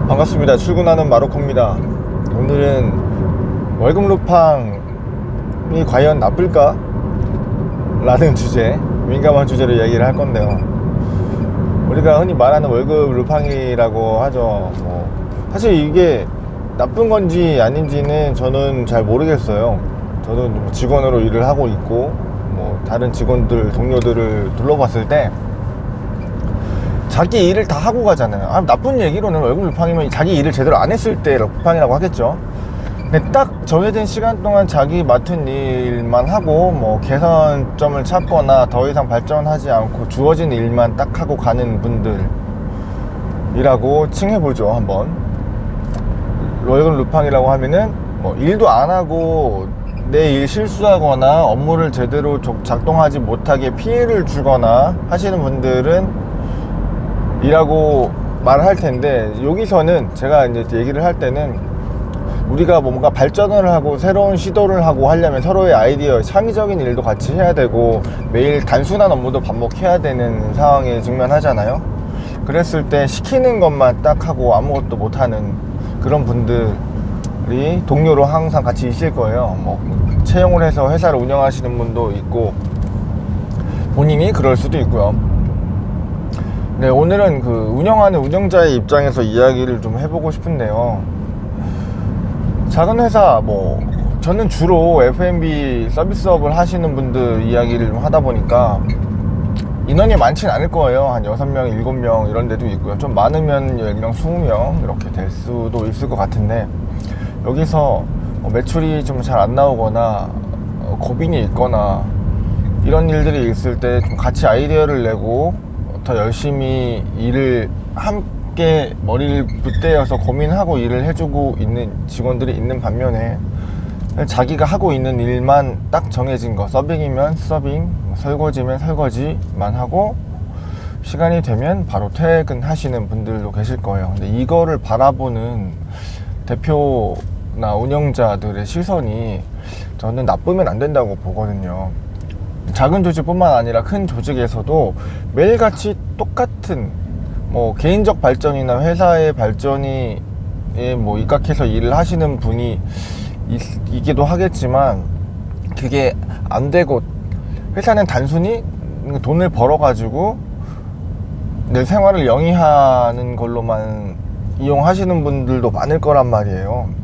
반갑습니다. 출근하는 마로코입니다. 오늘은 월급 루팡이 과연 나쁠까? 라는 주제, 민감한 주제로 이야기를 할 건데요. 우리가 흔히 말하는 월급 루팡이라고 하죠. 사실 이게 나쁜 건지 아닌지는 저는 잘 모르겠어요. 저도 직원으로 일을 하고 있고 다른 직원들, 동료들을 둘러봤을 때 자기 일을 다 하고 가잖아요. 나쁜 얘기로는 월급 루팡이면 자기 일을 제대로 안 했을 때 루팡이라고 하겠죠. 근데 딱 정해진 시간 동안 자기 맡은 일만 하고 개선점을 찾거나 더 이상 발전하지 않고 주어진 일만 딱 하고 가는 분들이라고 칭해보죠. 한번 월급 루팡이라고 하면은 일도 안 하고 내 일 실수하거나 업무를 제대로 작동하지 못하게 피해를 주거나 하시는 분들은 이라고 말할 텐데, 여기서는 제가 이제 얘기를 할 때는 우리가 뭔가 발전을 하고 새로운 시도를 하고 하려면 서로의 아이디어, 창의적인 일도 같이 해야 되고 매일 단순한 업무도 반복해야 되는 상황에 직면하잖아요. 그랬을 때 시키는 것만 딱 하고 아무것도 못하는 그런 분들이 동료로 항상 같이 있을 거예요. 채용을 해서 회사를 운영하시는 분도 있고 본인이 그럴 수도 있고요. 네, 오늘은 그 운영하는 운영자의 입장에서 이야기를 좀 해보고 싶은데요. 작은 회사, 저는 주로 F&B 서비스업을 하시는 분들 이야기를 좀 하다 보니까 인원이 많진 않을 거예요. 한 6명, 7명 이런 데도 있고요. 좀 많으면 10명, 20명 이렇게 될 수도 있을 것 같은데, 여기서 매출이 좀 잘 안 나오거나 고민이 있거나 이런 일들이 있을 때 좀 같이 아이디어를 내고 더 열심히 일을 함께 머리를 빗대어서 고민하고 일을 해주고 있는 직원들이 있는 반면에 자기가 하고 있는 일만 딱 정해진 거, 서빙이면 서빙, 설거지면 설거지만 하고 시간이 되면 바로 퇴근하시는 분들도 계실 거예요. 근데 이거를 바라보는 대표나 운영자들의 시선이 저는 나쁘면 안 된다고 보거든요. 작은 조직뿐만 아니라 큰 조직에서도 매일같이 똑같은 개인적 발전이나 회사의 발전이 입각해서 일을 하시는 분이 있기도 하겠지만, 그게 안 되고 회사는 단순히 돈을 벌어 가지고 내 생활을 영위하는 걸로만 이용하시는 분들도 많을 거란 말이에요.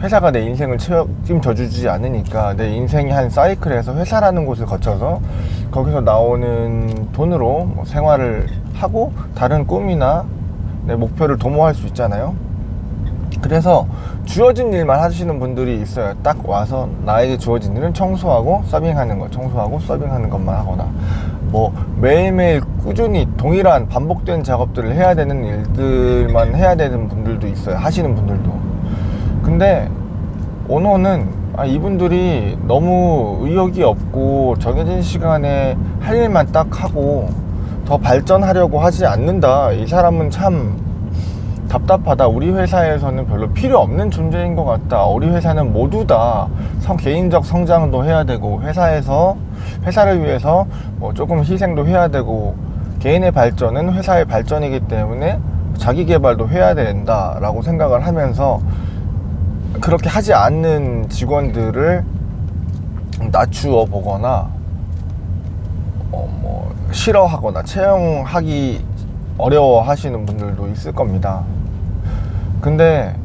회사가 내 인생을 책임져 주지 않으니까 내 인생이 한 사이클에서 회사라는 곳을 거쳐서 거기서 나오는 돈으로 생활을 하고 다른 꿈이나 내 목표를 도모할 수 있잖아요. 그래서 주어진 일만 하시는 분들이 있어요. 딱 와서 나에게 주어진 일은 청소하고 서빙하는 거, 청소하고 서빙하는 것만 하거나 매일매일 꾸준히 동일한 반복된 작업들을 해야 되는 일들만 해야 되는 분들도 있어요. 하시는 분들도. 근데 오너는 이분들이 너무 의욕이 없고 정해진 시간에 할 일만 딱 하고 더 발전하려고 하지 않는다, 이 사람은 참 답답하다, 우리 회사에서는 별로 필요 없는 존재인 것 같다, 우리 회사는 모두 다 개인적 성장도 해야 되고 회사를 위해서 조금 희생도 해야 되고 개인의 발전은 회사의 발전이기 때문에 자기 개발도 해야 된다 라고 생각을 하면서 그렇게 하지 않는 직원들을 낮추어 보거나 싫어하거나 채용하기 어려워 하시는 분들도 있을 겁니다. 근데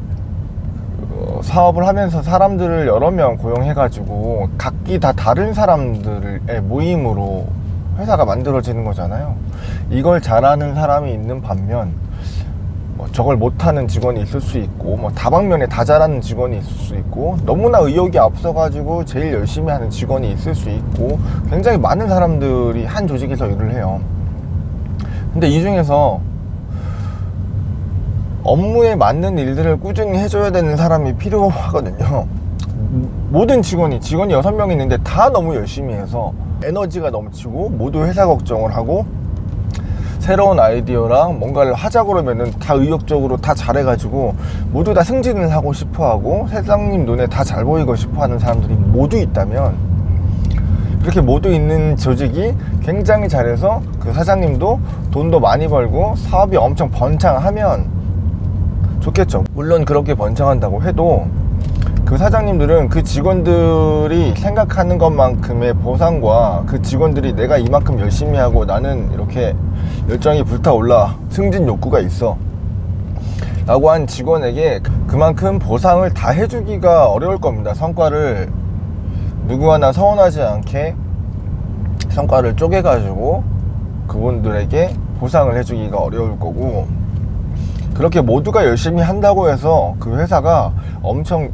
사업을 하면서 사람들을 여러 명 고용해 가지고 각기 다 다른 사람들의 모임으로 회사가 만들어지는 거잖아요. 이걸 잘하는 사람이 있는 반면 저걸 못하는 직원이 있을 수 있고 다방면에 다 잘하는 직원이 있을 수 있고 너무나 의욕이 앞서가지고 제일 열심히 하는 직원이 있을 수 있고 굉장히 많은 사람들이 한 조직에서 일을 해요. 근데 이 중에서 업무에 맞는 일들을 꾸준히 해줘야 되는 사람이 필요하거든요. 모든 직원이 6명이 있는데 다 너무 열심히 해서 에너지가 넘치고 모두 회사 걱정을 하고 새로운 아이디어랑 뭔가를 하자고 그러면은 다 의욕적으로 다 잘해가지고 모두 다 승진을 하고 싶어하고 사장님 눈에 다 잘 보이고 싶어하는 사람들이 모두 있다면, 그렇게 모두 있는 조직이 굉장히 잘해서 그 사장님도 돈도 많이 벌고 사업이 엄청 번창하면 좋겠죠. 물론 그렇게 번창한다고 해도 그 사장님들은 그 직원들이 생각하는 것만큼의 보상과 그 직원들이 내가 이만큼 열심히 하고 나는 이렇게 열정이 불타올라 승진 욕구가 있어 라고 한 직원에게 그만큼 보상을 다 해주기가 어려울 겁니다. 성과를 누구 하나 서운하지 않게 성과를 쪼개가지고 그분들에게 보상을 해주기가 어려울 거고, 그렇게 모두가 열심히 한다고 해서 그 회사가 엄청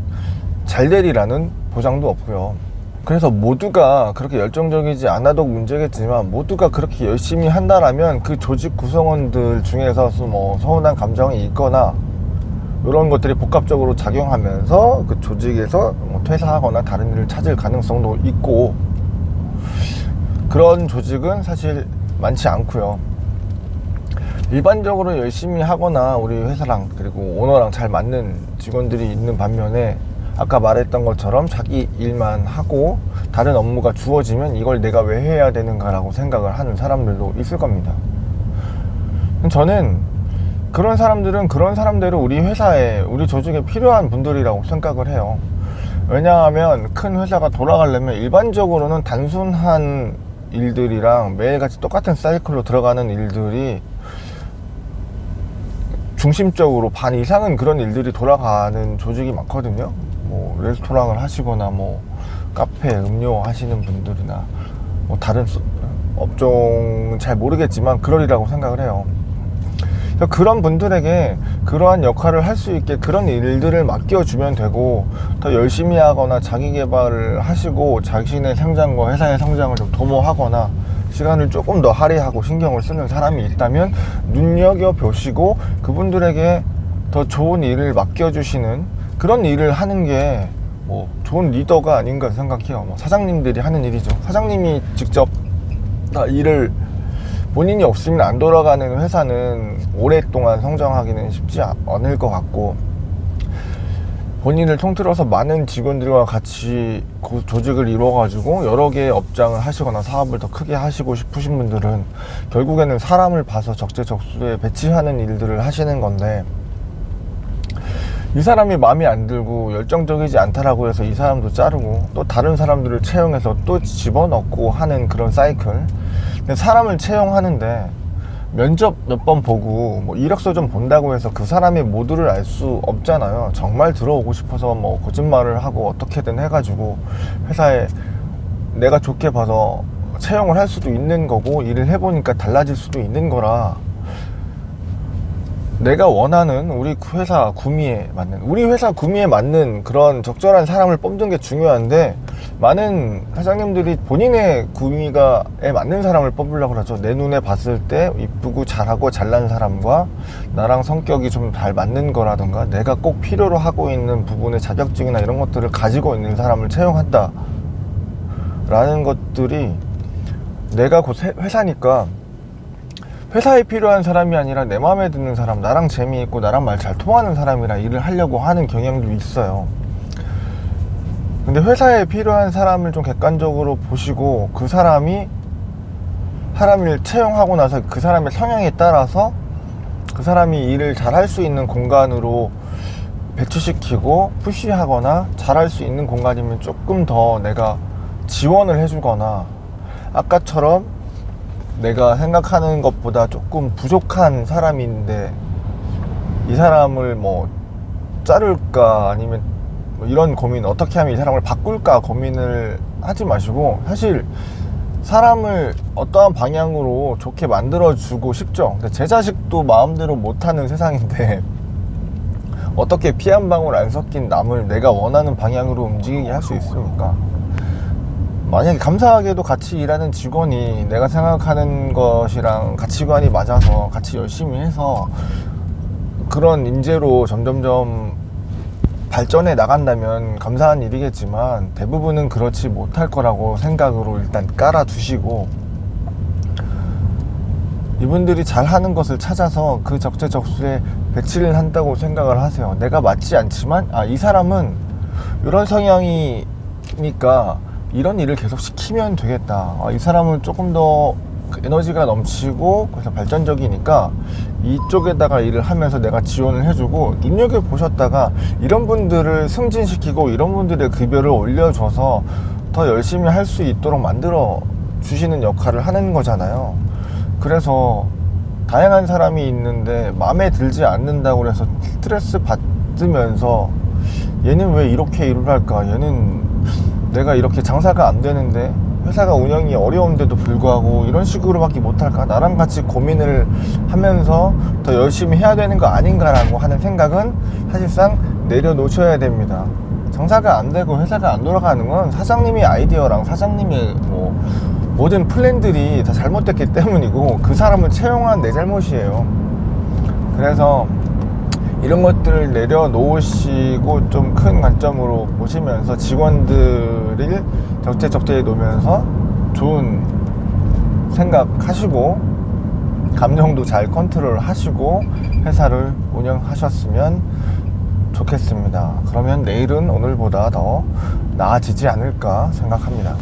잘 되리라는 보장도 없고요. 그래서 모두가 그렇게 열정적이지 않아도 문제겠지만 모두가 그렇게 열심히 한다라면 그 조직 구성원들 중에서 뭐 서운한 감정이 있거나 이런 것들이 복합적으로 작용하면서 그 조직에서 뭐 퇴사하거나 다른 일을 찾을 가능성도 있고, 그런 조직은 사실 많지 않고요. 일반적으로 열심히 하거나 우리 회사랑 그리고 오너랑 잘 맞는 직원들이 있는 반면에 아까 말했던 것처럼 자기 일만 하고 다른 업무가 주어지면 이걸 내가 왜 해야 되는가 라고 생각을 하는 사람들도 있을 겁니다. 저는 그런 사람들은 그런 사람대로 우리 회사에 우리 조직에 필요한 분들이라고 생각을 해요. 왜냐하면 큰 회사가 돌아가려면 일반적으로는 단순한 일들이랑 매일같이 똑같은 사이클로 들어가는 일들이 중심적으로 반 이상은 그런 일들이 돌아가는 조직이 많거든요. 뭐 레스토랑을 하시거나 뭐 카페 음료 하시는 분들이나 뭐 다른 업종은 잘 모르겠지만 그러리라고 생각을 해요. 그런 분들에게 그러한 역할을 할 수 있게 그런 일들을 맡겨주면 되고, 더 열심히 하거나 자기 개발을 하시고 자신의 성장과 회사의 성장을 좀 도모하거나 시간을 조금 더 할애하고 신경을 쓰는 사람이 있다면 눈여겨보시고 그분들에게 더 좋은 일을 맡겨주시는 그런 일을 하는 게 뭐 좋은 리더가 아닌가 생각해요. 뭐 사장님들이 하는 일이죠. 사장님이 직접 다 일을 본인이 없으면 안 돌아가는 회사는 오랫동안 성장하기는 쉽지 않을 것 같고, 본인을 통틀어서 많은 직원들과 같이 그 조직을 이루어가지고 여러 개의 업장을 하시거나 사업을 더 크게 하시고 싶으신 분들은 결국에는 사람을 봐서 적재적소에 배치하는 일들을 하시는 건데, 이 사람이 마음에 안 들고 열정적이지 않다라고 해서 이 사람도 자르고 또 다른 사람들을 채용해서 또 집어넣고 하는 그런 사이클. 근데 사람을 채용하는데 면접 몇 번 보고 뭐 이력서 좀 본다고 해서 그 사람의 모두를 알 수 없잖아요. 정말 들어오고 싶어서 뭐 거짓말을 하고 어떻게든 해가지고 회사에 내가 좋게 봐서 채용을 할 수도 있는 거고, 일을 해보니까 달라질 수도 있는 거라, 내가 원하는 우리 회사 구미에 맞는 그런 적절한 사람을 뽑는 게 중요한데, 많은 사장님들이 본인의 구미에 맞는 사람을 뽑으려고 그러죠. 내 눈에 봤을 때 이쁘고 잘하고 잘난 사람과 나랑 성격이 좀 잘 맞는 거라든가 내가 꼭 필요로 하고 있는 부분의 자격증이나 이런 것들을 가지고 있는 사람을 채용한다 라는 것들이, 내가 곧 회사니까 회사에 필요한 사람이 아니라 내 마음에 드는 사람, 나랑 재미있고 나랑 말 잘 통하는 사람이랑 일을 하려고 하는 경향도 있어요. 근데 회사에 필요한 사람을 좀 객관적으로 보시고 그 사람을 채용하고 나서 그 사람의 성향에 따라서 그 사람이 일을 잘 할 수 있는 공간으로 배치시키고 푸시하거나 잘할 수 있는 공간이면 조금 더 내가 지원을 해주거나, 아까처럼 내가 생각하는 것보다 조금 부족한 사람인데 이 사람을 뭐 자를까 아니면 뭐 이런 고민, 어떻게 하면 이 사람을 바꿀까 고민을 하지 마시고, 사실 사람을 어떠한 방향으로 좋게 만들어주고 싶죠. 근데 제 자식도 마음대로 못하는 세상인데 어떻게 피 한 방울 안 섞인 남을 내가 원하는 방향으로 움직이게 할 수 있습니까? 만약에 감사하게도 같이 일하는 직원이 내가 생각하는 것이랑 가치관이 맞아서 같이 열심히 해서 그런 인재로 점점점 발전해 나간다면 감사한 일이겠지만, 대부분은 그렇지 못할 거라고 생각으로 일단 깔아두시고, 이분들이 잘하는 것을 찾아서 그 적재적소에 배치를 한다고 생각을 하세요. 내가 맞지 않지만 이 사람은 이런 성향이니까 이런 일을 계속 시키면 되겠다. 이 사람은 조금 더 그 에너지가 넘치고 그래서 발전적이니까 이쪽에다가 일을 하면서 내가 지원을 해주고, 눈여겨보셨다가 이런 분들을 승진시키고 이런 분들의 급여를 올려줘서 더 열심히 할 수 있도록 만들어 주시는 역할을 하는 거잖아요. 그래서 다양한 사람이 있는데 마음에 들지 않는다고 해서 스트레스 받으면서 얘는 왜 이렇게 일을 할까, 얘는 내가 이렇게 장사가 안 되는데, 회사가 운영이 어려운데도 불구하고 이런 식으로밖에 못할까, 나랑 같이 고민을 하면서 더 열심히 해야 되는 거 아닌가라고 하는 생각은 사실상 내려놓으셔야 됩니다. 장사가 안 되고 회사가 안 돌아가는 건 사장님의 아이디어랑 사장님의 모든 플랜들이 다 잘못됐기 때문이고, 그 사람을 채용한 내 잘못이에요. 그래서 이런 것들을 내려놓으시고 좀 큰 관점으로 보시면서 직원들을 적재적재에 놓으면서 좋은 생각하시고 감정도 잘 컨트롤 하시고 회사를 운영하셨으면 좋겠습니다. 그러면 내일은 오늘보다 더 나아지지 않을까 생각합니다.